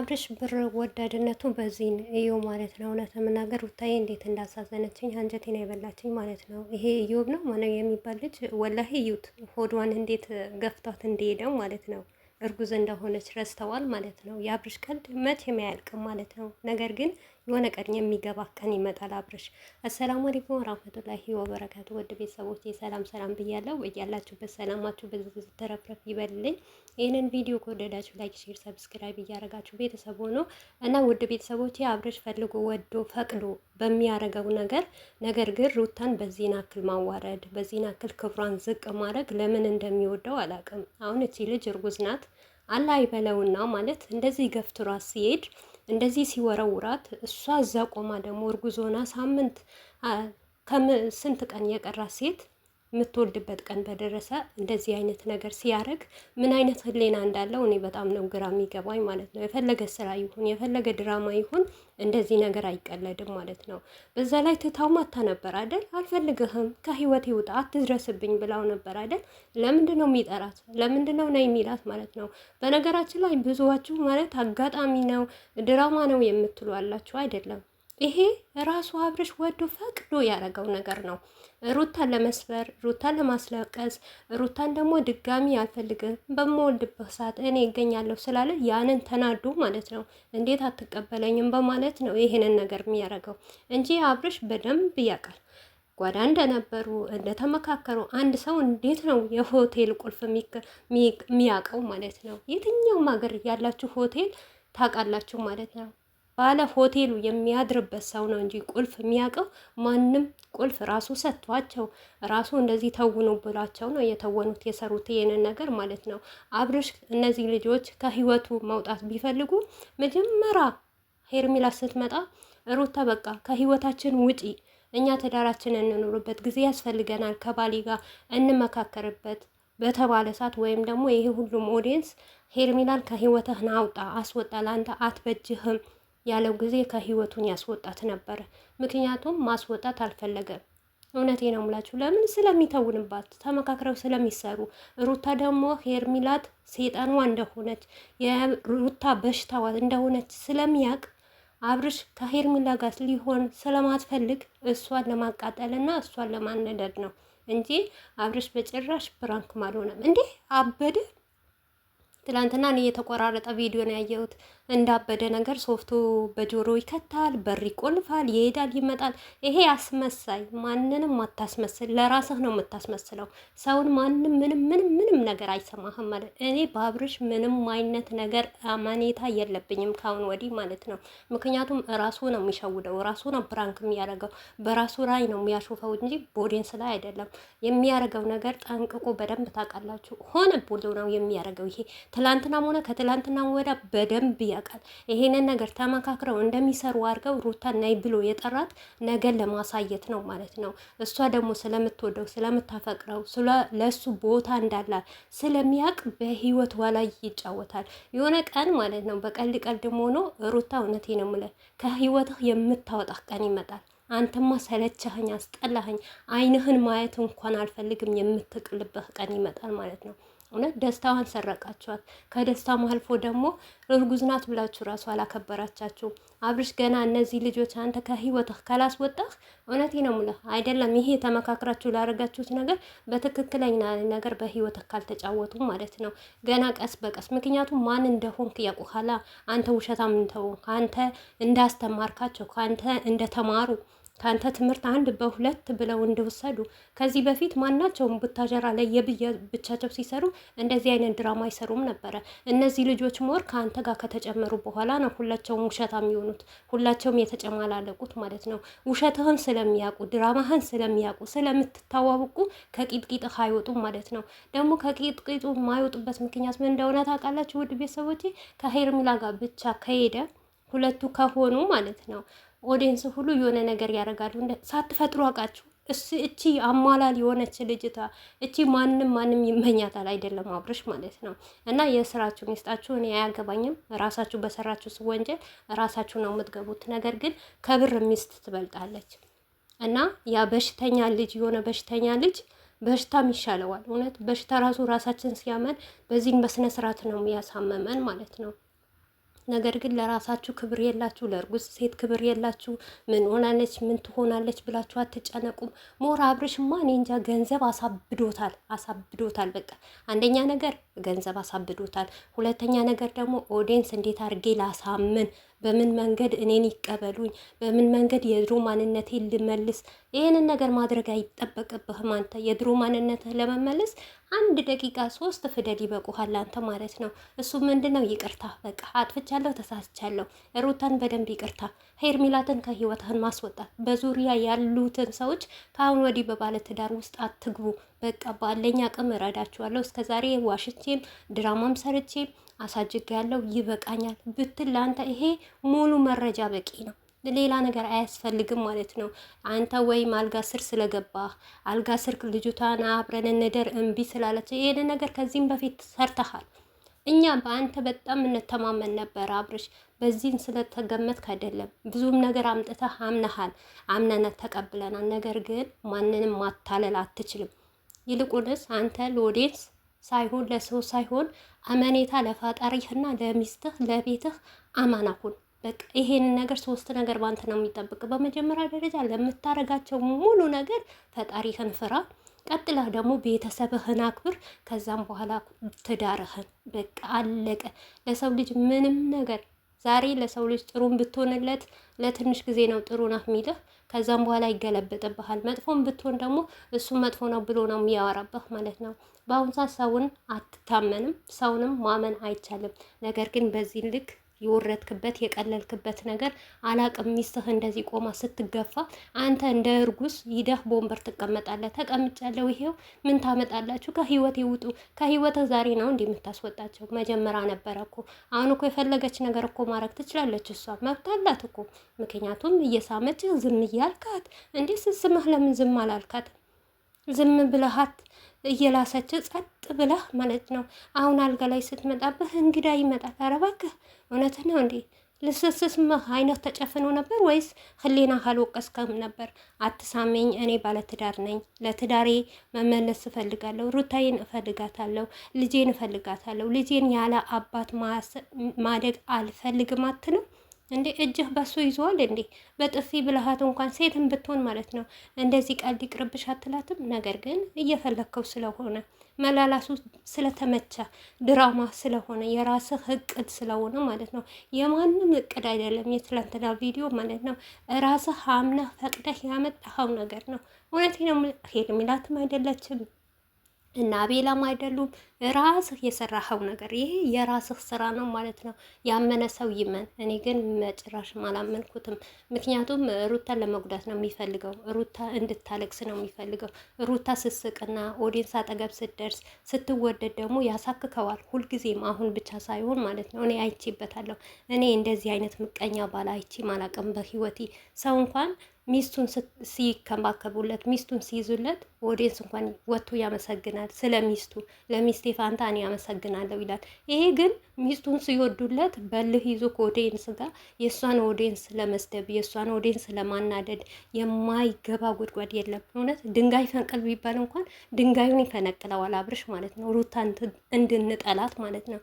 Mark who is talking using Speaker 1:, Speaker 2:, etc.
Speaker 1: የአብርሽ ብር ወዳድነቱ በዚህ እዩ ማለት ነው። እውነት ለመናገር ሩታዬ እንዴት እንዳሳዘነችኝ አንጀቴን አይበላችኝ ማለት ነው። ይሄ እዮብ ነው ማነው የሚባል ልጅ ወላሂ እዩት፣ ሆዷን እንዴት ገፍቷት እንደሄደው ማለት ነው። እርጉዝ እንደሆነች ረስተዋል ማለት ነው። የአብርሽ ቀልድ መቼም አያልቅም ማለት ነው። ነገር ግን የሆነ ቀን የሚገባ ቀን ይመጣል አብርሽ። አሰላሙ አለይኩም ወራህመቱላሂ ወበረካቱ። ውድ ቤተሰቦች ሰላም ሰላም ብያለሁ። እያላችሁበት ሰላማችሁ በዝዝ ተረፍረፍ ይበልልኝ። ይህንን ቪዲዮ ከወደዳችሁ ላይክ፣ ሼር፣ ሰብስክራይብ እያደረጋችሁ ቤተሰብ ሆኖ እና ውድ ቤተሰቦቼ አብርሽ ፈልጎ ወዶ ፈቅዶ በሚያደርገው ነገር ግን ሩታን በዚህን አክል ማዋረድ በዚህን አክል ክብሯን ዝቅ ማድረግ ለምን እንደሚወደው አላውቅም። አሁን እቺ ልጅ እርጉዝ ናት። አላህ ይበለውና ማለት እንደዚህ ገፍትሯት ሲሄድ እንደዚህ ሲወረውራት እሷ እዛ ቆማ ደግሞ እርጉዝ ሆና ሳምንት ስንት ቀን የቀራት ሴት የምትወልድበት ቀን በደረሰ እንደዚህ አይነት ነገር ሲያደርግ ምን አይነት ህሊና እንዳለው እኔ በጣም ነው ግራ የሚገባኝ ማለት ነው። የፈለገ ስራ ይሁን የፈለገ ድራማ ይሁን እንደዚህ ነገር አይቀለድም ማለት ነው። በዛ ላይ ትታው ማታ ነበር አይደል? አልፈልግህም ከህይወት ይውጣ አትድረስብኝ ብላው ነበር አይደል? ለምንድን ነው የሚጠራት? ለምንድን ነው የሚላት ማለት ነው። በነገራችን ላይ ብዙዋችሁ ማለት አጋጣሚ ነው ድራማ ነው የምትሉ አላችሁ አይደለም። ይሄ ራሱ አብርሽ ወዶ ፈቅዶ ያደረገው ነገር ነው። ሩታን ለመስበር፣ ሩታን ለማስለቀስ፣ ሩታን ደግሞ ድጋሚ አልፈልግም በምወልድበት ሰዓት እኔ ይገኛለሁ ስላለ ያንን ተናዶ ማለት ነው እንዴት አትቀበለኝም በማለት ነው ይሄንን ነገር የሚያደርገው እንጂ አብርሽ በደንብ ያውቃል ጓዳ እንደነበሩ እንደተመካከሩ። አንድ ሰው እንዴት ነው የሆቴል ቁልፍ የሚያውቀው ማለት ነው? የትኛውም ሀገር ያላችሁ ሆቴል ታውቃላችሁ ማለት ነው። ባለ ሆቴሉ የሚያድርበት ሰው ነው እንጂ ቁልፍ የሚያውቀው ማንም ቁልፍ ራሱ ሰጥቷቸው ራሱ እንደዚህ ተውኑ ብሏቸው ነው የተወኑት የሰሩት ይሄንን ነገር ማለት ነው። አብርሽ እነዚህ ልጆች ከህይወቱ መውጣት ቢፈልጉ መጀመሪያ ሄርሚላ ስትመጣ ሩታ በቃ ከህይወታችን ውጪ፣ እኛ ትዳራችንን እንኖርበት ጊዜ ያስፈልገናል፣ ከባሌ ጋር እንመካከርበት በተባለ ሰዓት ወይም ደግሞ ይሄ ሁሉም ኦዲየንስ ሄርሚላን ከህይወትህ ናውጣ አስወጣ፣ ለአንተ አትበጅህም ያለው ጊዜ ከህይወቱን ያስወጣት ነበረ። ምክንያቱም ማስወጣት አልፈለገም። እውነቴ ነው የምላችሁ። ለምን? ስለሚተውንባት ተመካክረው ስለሚሰሩ። ሩታ ደግሞ ሄርሚላት ሴጣኗ እንደሆነች የሩታ በሽታዋ እንደሆነች ስለሚያውቅ አብርሽ ከሄርሚላ ጋር ሊሆን ስለማትፈልግ እሷን ለማቃጠልና እሷን ለማነደድ ነው እንጂ አብርሽ በጭራሽ ፕራንክም አልሆነም። እንዴ አበደ። ትላንትና እኔ የተቆራረጠ ቪዲዮ ነው ያየሁት። እንዳበደ ነገር ሶፍቱ በጆሮ ይከታል፣ በር ይቆልፋል፣ ይሄዳል፣ ይመጣል። ይሄ አስመሳይ። ማንንም አታስመስል፣ ለራስህ ነው የምታስመስለው። ሰውን ማንም ምንም ነገር አይሰማህም ማለት። እኔ በአብርሽ ምንም አይነት ነገር አማኔታ የለብኝም ካሁን ወዲህ ማለት ነው። ምክንያቱም ራሱ ነው የሚሸውደው፣ ራሱ ነው ፕራንክ የሚያደርገው፣ በራሱ ላይ ነው የሚያሾፈው እንጂ ቦዴንስ ላይ አይደለም የሚያደርገው ነገር። ጠንቅቆ በደንብ ታውቃላችሁ። ሆነ ብሎ ነው የሚያደርገው ይሄ ትላንትናም ሆነ ከትላንትና ወዳ በደንብ ያውቃል። ይሄንን ነገር ተመካክረው እንደሚሰሩ አድርገው ሩታን ናይ ብሎ የጠራት ነገር ለማሳየት ነው ማለት ነው። እሷ ደግሞ ስለምትወደው ስለምታፈቅረው ለሱ ቦታ እንዳላት ስለሚያውቅ በህይወቷ ላይ ይጫወታል። የሆነ ቀን ማለት ነው በቀልድ ቀልድም ሆኖ ሩታ እውነቴ ነው የምልህ ከህይወትህ የምታወጣህ ቀን ይመጣል። አንተማ ሰለቸኸኝ፣ አስጠላኸኝ፣ አይንህን ማየት እንኳን አልፈልግም የምትቅልበት ቀን ይመጣል ማለት ነው። እውነት ደስታዋን ሰረቃችኋት። ከደስታም አልፎ ደግሞ እርጉዝ ናት ብላችሁ ራሱ አላከበራቻችሁ። አብርሽ ገና እነዚህ ልጆች አንተ ከህይወትህ ካላስወጣህ እውነቴ ነው የምልህ አይደለም ይሄ ተመካክራችሁ ላደረጋችሁት ነገር በትክክለኛ ነገር በህይወትህ ካልተጫወቱ ማለት ነው ገና ቀስ በቀስ ምክንያቱም ማን እንደሆንክ ያውቁሃላ። አንተ ውሸታም እንደሆንክ፣ አንተ እንዳስተማርካቸው፣ ከአንተ እንደተማሩ ከአንተ ትምህርት አንድ በሁለት ብለው እንደወሰዱ ከዚህ በፊት ማናቸውም ቡታጀራ ላይ የብቻቸው ሲሰሩ እንደዚህ አይነት ድራማ አይሰሩም ነበረ። እነዚህ ልጆች ሞር ከአንተ ጋር ከተጨመሩ በኋላ ነው ሁላቸውም ውሸታም የሚሆኑት፣ ሁላቸውም የተጨማላለቁት ማለት ነው። ውሸትህን ስለሚያውቁ ድራማህን ስለሚያውቁ ስለምትታዋውቁ ከቂጥቂጥህ አይወጡም ማለት ነው። ደግሞ ከቂጥቂጡ የማይወጡበት ምክንያት ምን እንደሆነ ታውቃላችሁ? ውድ ቤተሰቦቼ ከሄርሚላ ጋር ብቻ ከሄደ ሁለቱ ከሆኑ ማለት ነው ኦዲየንስ ሁሉ የሆነ ነገር ያደርጋሉ። ሳትፈጥሩ አውቃችሁ እቺ አሟላል የሆነች ልጅታ እቺ ማንም ይመኛታል አይደለም አብርሽ ማለት ነው። እና የስራችሁን ይስጣችሁ። እኔ አያገባኝም። ራሳችሁ በሰራችሁ ወንጀል ራሳችሁ ነው የምትገቡት። ነገር ግን ከብር ሚስት ትበልጣለች። እና ያ በሽተኛ ልጅ የሆነ በሽተኛ ልጅ በሽታም ይሻለዋል። እውነት በሽታ ራሳችን ሲያመን በዚህን በስነ ስርዓት ነው የሚያሳመመን ማለት ነው። ነገር ግን ለራሳችሁ ክብር የላችሁ፣ ለእርጉዝ ሴት ክብር የላችሁ። ምን ሆናለች ምን ትሆናለች ብላችሁ አትጨነቁም። ሞር አብርሽማ እኔ እንጃ ገንዘብ አሳብዶታል። በቃ አንደኛ ነገር ገንዘብ አሳብዶታል። ሁለተኛ ነገር ደግሞ ኦዲየንስ እንዴት አድርጌ ላሳምን፣ በምን መንገድ እኔን ይቀበሉኝ፣ በምን መንገድ የድሮ ማንነቴን ልመልስ። ይህንን ነገር ማድረግ አይጠበቅብህም አንተ። የድሮ ማንነትህ ለመመለስ 1 ደቂቃ 3 ፊደል ይበቁሃል አንተ ማለት ነው። እሱ ምንድን ነው? ይቅርታ በቃ አጥፍቻለሁ፣ ተሳስቻለሁ። ሩታን በደንብ ይቅርታ። ሄርሚላትን ከህይወትህን ማስወጣት። በዙሪያ ያሉትን ሰዎች ከአሁን ወዲህ በባለትዳር ውስጥ አትግቡ። በቃ ባለኝ አቅም እረዳችኋለሁ። እስከዛሬ ዋሽቼም ድራማም ሰርቼም አሳጅግ ያለው ይበቃኛል ብትል ለአንተ ይሄ ሙሉ መረጃ በቂ ነው። ሌላ ነገር አያስፈልግም ማለት ነው። አንተ ወይም አልጋ ስር ስለገባህ አልጋ ስር ልጅቷን አብረን እንደር እምቢ ስላለች ይሄን ነገር ከዚህም በፊት ሰርተሃል። እኛ በአንተ በጣም እንተማመን ነበር አብርሽ። በዚህን ስለተገመትክ አይደለም ብዙም ነገር አምጥተህ አምነሃል፣ አምነናት ተቀብለናል። ነገር ግን ማንንም ማታለል አትችልም። ይልቁንስ አንተ ለኦዲየንስ ሳይሆን ለሰው ሳይሆን አመኔታ ለፈጣሪህና ለሚስትህ ለቤትህ አማና ሁን። በቃ ይሄንን ነገር 3 ነገር ባንተ ነው የሚጠብቅ። በመጀመሪያ ደረጃ ለምታረጋቸው ሙሉ ነገር ፈጣሪህን ፍራ። ቀጥላ ደግሞ ቤተሰብህን አክብር። ከዛም በኋላ ትዳርህን። በቃ አለቀ። ለሰው ልጅ ምንም ነገር ዛሬ ለሰው ልጅ ጥሩም ብትሆንለት ለትንሽ ጊዜ ነው ጥሩ ነው የሚልህ። ከዛም በኋላ ይገለበጥብሃል። መጥፎም ብትሆን ደግሞ እሱ መጥፎ ነው ብሎ ነው የሚያወራብህ ማለት ነው። በአሁኑ ሰዓት ሰውን አትታመንም፣ ሰውንም ማመን አይቻልም። ነገር ግን በዚህ ልክ የወረድክበት የቀለልክበት ነገር አላቅም። ሚስትህ እንደዚህ ቆማ ስትገፋ አንተ እንደ እርጉዝ ይደህ ቦንበር ትቀመጣለህ። ተቀምጫለሁ ይሄው ምን ታመጣላችሁ? ከህይወት ይውጡ። ከህይወትህ ዛሬ ነው እንዲህ የምታስወጣቸው? መጀመሪያ ነበረ እኮ። አሁን እኮ የፈለገች ነገር እኮ ማድረግ ትችላለች። እሷ መብት አላት እኮ። ምክንያቱም እየሳመችህ ዝም እያልካት እንዴ? ስስምህ ለምን ዝም አላልካት? ዝም ብለሃት እየላሰች ጸጥ ብለህ ማለት ነው። አሁን አልጋ ላይ ስትመጣብህ እንግዳ ይመጣል። ኧረ እባክህ እውነትህ ነው እንዴ? ልስስስምህ አይነት ተጨፍኖ ነበር ወይስ ህሊና ካልወቀስከም ነበር? አትሳመኝ፣ እኔ ባለትዳር ነኝ፣ ለትዳሬ መመለስ እፈልጋለሁ፣ ሩታዬን እፈልጋታለሁ፣ ልጄን እፈልጋታለሁ፣ ልጄን ያለ አባት ማደግ አልፈልግም አትልም እንዴ? እጅህ በሱ ይዘዋል እንዴ? በጥፊ ብልሃት እንኳን ሴትን ብትሆን ማለት ነው እንደዚህ ቀልድ ይቅርብሽ አትላትም? ነገር ግን እየፈለግከው ስለሆነ መላላሱ ስለተመቸ ድራማ ስለሆነ የራስህ እቅድ ስለሆነ ማለት ነው። የማንም እቅድ አይደለም። የትላንትና ቪዲዮ ማለት ነው ራስህ አምነህ ፈቅደህ ያመጣኸው ነገር ነው። እውነቴን ነው። ሄርሜላትም አይደለችም እና ቤላም አይደሉም። ራስህ የሰራኸው ነገር ይሄ የራስህ ስራ ነው ማለት ነው። ያመነ ሰው ይመን። እኔ ግን መጨረሻም አላመንኩትም። ምክንያቱም ሩታን ለመጉዳት ነው የሚፈልገው። ሩታ እንድታለቅስ ነው የሚፈልገው። ሩታ ስስቅና ኦዲንስ አጠገብ ስትደርስ ስትወደድ ደግሞ ያሳክከዋል ሁልጊዜም። አሁን ብቻ ሳይሆን ማለት ነው። እኔ አይቼበታለሁ። እኔ እንደዚህ አይነት ምቀኛ ባል አይቼም አላውቅም በህይወቴ። ሰው እንኳን ሚስቱን ሲከባከቡለት ሚስቱን ሲይዙለት ኦዲየንስ እንኳን ወጥቶ ያመሰግናል። ስለ ሚስቱ ለሚስቴ ፋንታ እኔ ያመሰግናለሁ ይላል። ይሄ ግን ሚስቱን ሲወዱለት በልህ ይዞ ከኦዲየንስ ጋር የእሷን ኦዲየንስ ለመስደብ የእሷን ኦዲየንስ ለማናደድ የማይገባ ጉድጓድ የለም። እውነት ድንጋይ ፈንቅል ቢባል እንኳን ድንጋዩን ይፈነቅለዋል አብርሽ ማለት ነው። ሩታ እንድንጠላት ማለት ነው።